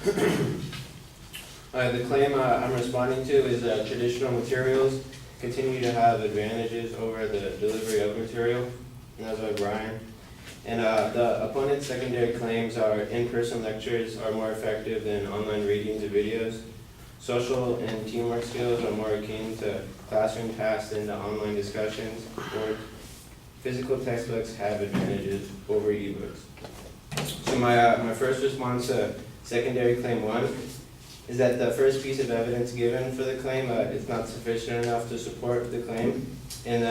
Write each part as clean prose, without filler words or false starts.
The claim I'm responding to is traditional materials continue to have advantages over the delivery of material, and that's by Brian. And the opponent's secondary claims are in-person lectures are more effective than online readings and videos. Social and teamwork skills are more akin to classroom tasks than to online discussions. Or physical textbooks have advantages over ebooks. So my first response to secondary claim 1 is that the first piece of evidence given for the claim is not sufficient enough to support the claim. And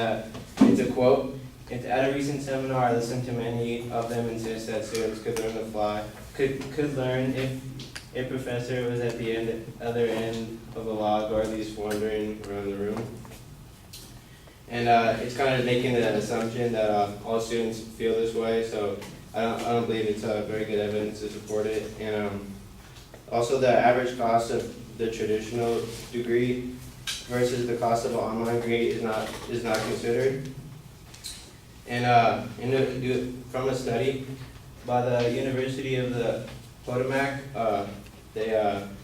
it's a quote. At a recent seminar, I listened to many of them insist that students could learn to fly, could learn if a professor was at the other end of a log, or at least wandering around the room. And it's kind of making the assumption that all students feel this way, so I don't believe it's very good evidence to support it. And also the average cost of the traditional degree versus the cost of an online degree is not considered. And from a study by the University of the Potomac, they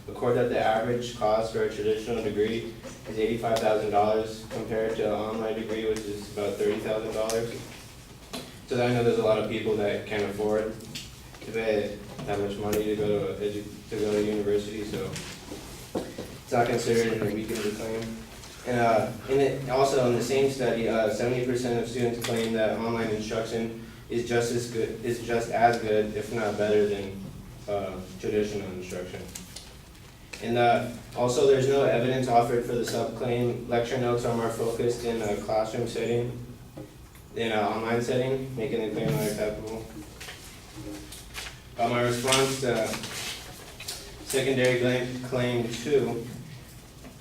record that the average cost for a traditional degree is $85,000 compared to an online degree, which is about $30,000. So I know there's a lot of people that can't afford to pay that much money to go to university, so it's not considered in the weekend of the claim. And also in the same study, 70% of students claim that online instruction is just as good, if not better, than traditional instruction. And also, there's no evidence offered for the subclaim. Lecture notes are more focused in a classroom setting than an online setting, making the claim unacceptable. My response to secondary claim 2.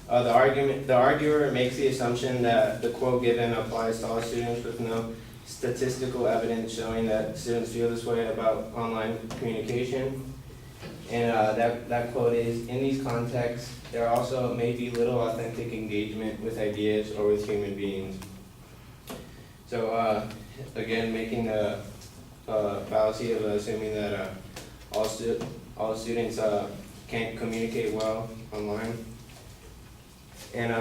The arguer makes the assumption that the quote given applies to all students with no statistical evidence showing that students feel this way about online communication. And that quote is, in these contexts, there also may be little authentic engagement with ideas or with human beings. So again, making the fallacy of assuming that all students can't communicate well online. And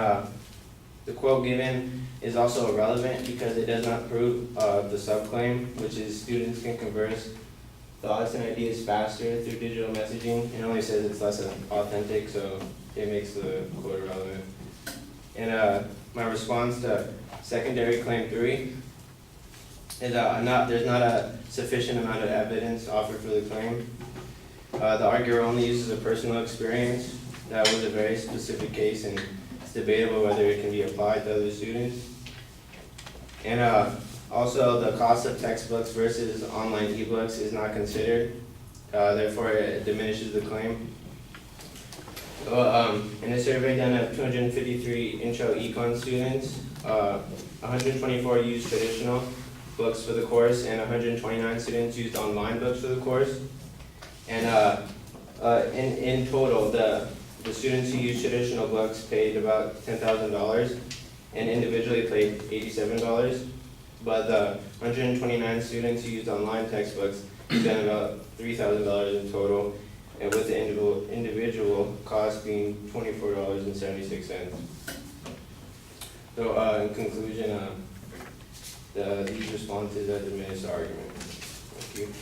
the quote given is also irrelevant because it does not prove the subclaim, which is students can converse thoughts and ideas faster through digital messaging. It only says it's less authentic, so it makes the quote irrelevant. And my response to secondary claim 3 is there's not a sufficient amount of evidence offered for the claim. The arguer only uses a personal experience. That was a very specific case, and it's debatable whether it can be applied to other students. And also, the cost of textbooks versus online ebooks is not considered. Therefore, it diminishes the claim. In a survey done of 253 intro econ students, 124 used traditional books for the course, and 129 students used online books for the course. And in total, the students who used traditional books paid about $10,000, and individually paid $87. But the 129 students who used online textbooks spent about $3,000 in total, and with the individual cost being $24.76. So in conclusion, these responses diminish the argument. Thank you.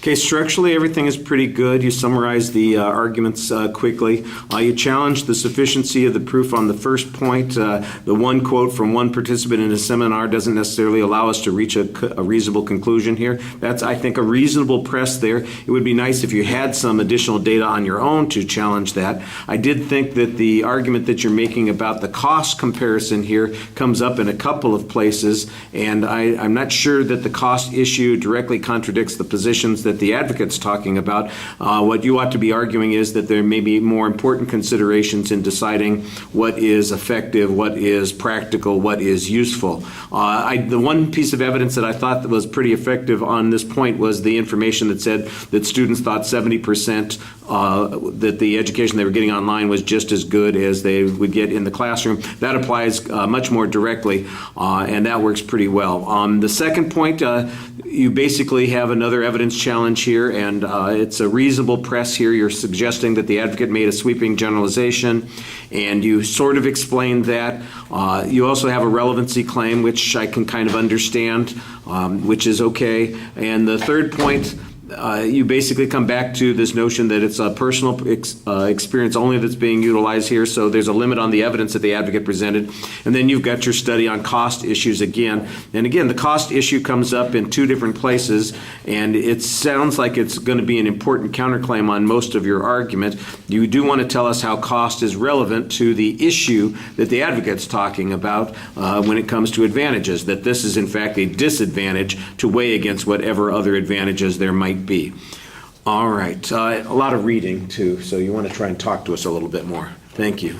Okay, structurally, everything is pretty good. You summarized the arguments quickly. You challenged the sufficiency of the proof on the first point. The one quote from one participant in a seminar doesn't necessarily allow us to reach a reasonable conclusion here. That's, I think, a reasonable press there. It would be nice if you had some additional data on your own to challenge that. I did think that the argument that you're making about the cost comparison here comes up in a couple of places, and I'm not sure that the cost issue directly contradicts the positions that the advocate's talking about. What you ought to be arguing is that there may be more important considerations in deciding what is effective, what is practical, what is useful. The one piece of evidence that I thought that was pretty effective on this point was the information that said that students thought 70% that the education they were getting online was just as good as they would get in the classroom. That applies much more directly, and that works pretty well. The second point, you basically have another evidence challenge here, and it's a reasonable press here. You're suggesting that the advocate made a sweeping generalization, and you sort of explained that. You also have a relevancy claim, which I can kind of understand, which is okay. And the third point, you basically come back to this notion that it's a personal experience only that's being utilized here, so there's a limit on the evidence that the advocate presented. And then you've got your study on cost issues again. And again, the cost issue comes up in two different places, and it sounds like it's going to be an important counterclaim on most of your argument. You do want to tell us how cost is relevant to the issue that the advocate's talking about when it comes to advantages, that this is in fact a disadvantage to weigh against whatever other advantages there might be. All right, a lot of reading too, so you want to try and talk to us a little bit more. Thank you.